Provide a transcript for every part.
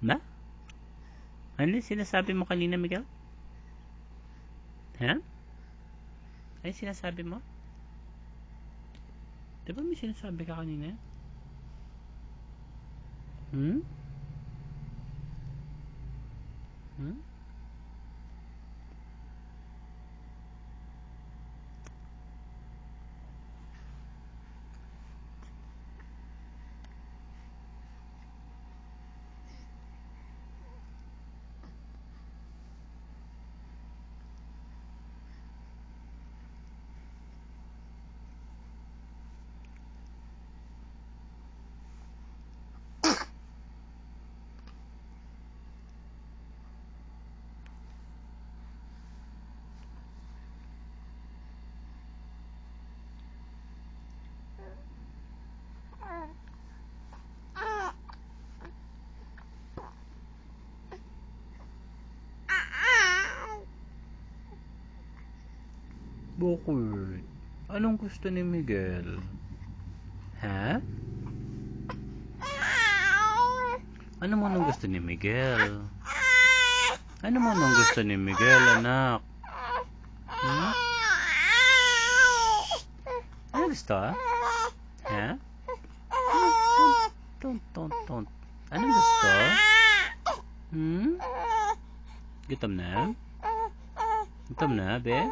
Na? Ano yung sinasabi mo kanina, Miguel? Ha? Ano yung sinasabi mo? Diba may sinasabi ka kanina? Hmm? Hmm? Bakit? Anong gusto ni Miguel? Ha? Ano mo nung gusto ni Miguel? Ano mo nung gusto ni Miguel, anak? Hmm? Ano gusto? Ha? Don't. Anong gusto? Hmm? Gutom na? Gutom na, be?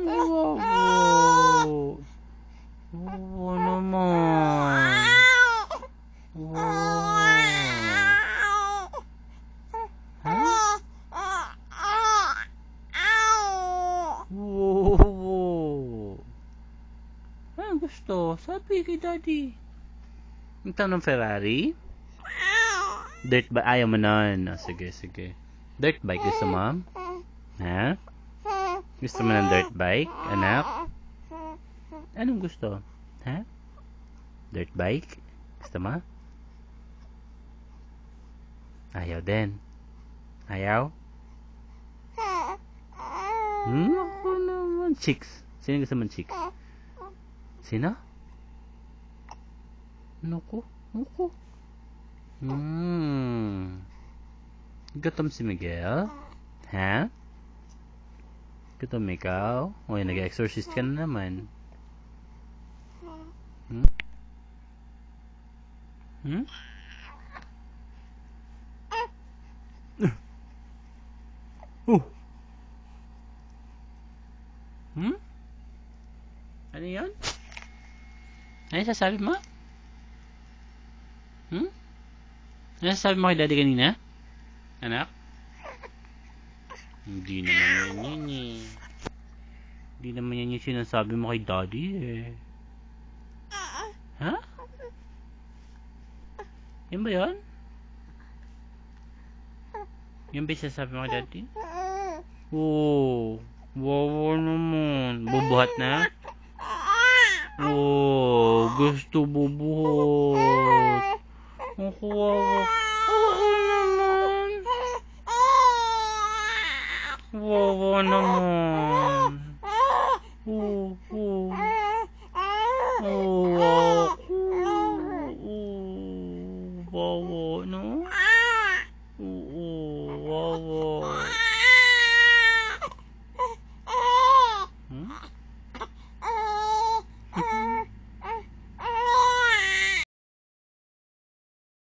Wow. Oo naman. Wow. Ha? Wow. Anong gusto? Sabi kay daddy. Ito ng Ferrari? Dirt bike? Ayaw mo nun. Oh, sige. Dirt bike gusto mo? Ha? Gusto mo ng dirt bike, anak? Anong gusto? Ha? Dirt bike? Gusto mo? Ayaw din. Ayaw? Ako naman. Chicks. Sino gusto mong chicks? Sino? Naku. Gutom si Miguel? Ha? Gutom ikaw? O, nag-exorcist ka na naman. Ano yun? Ano sasabi mo? Ano sasabi mo kay daddy kanina? Anak? Hindi naman yan eh. Hindi naman yan yung sinasabi mo kay daddy eh. Ha? Yan ba yun? Yan ba yung sinasabi mo kay daddy? Oo. Wawa naman. Bubuhat na? Oo. Gusto bubuhat. Ako wawa. Wawa naman. Wawa no? Wawa.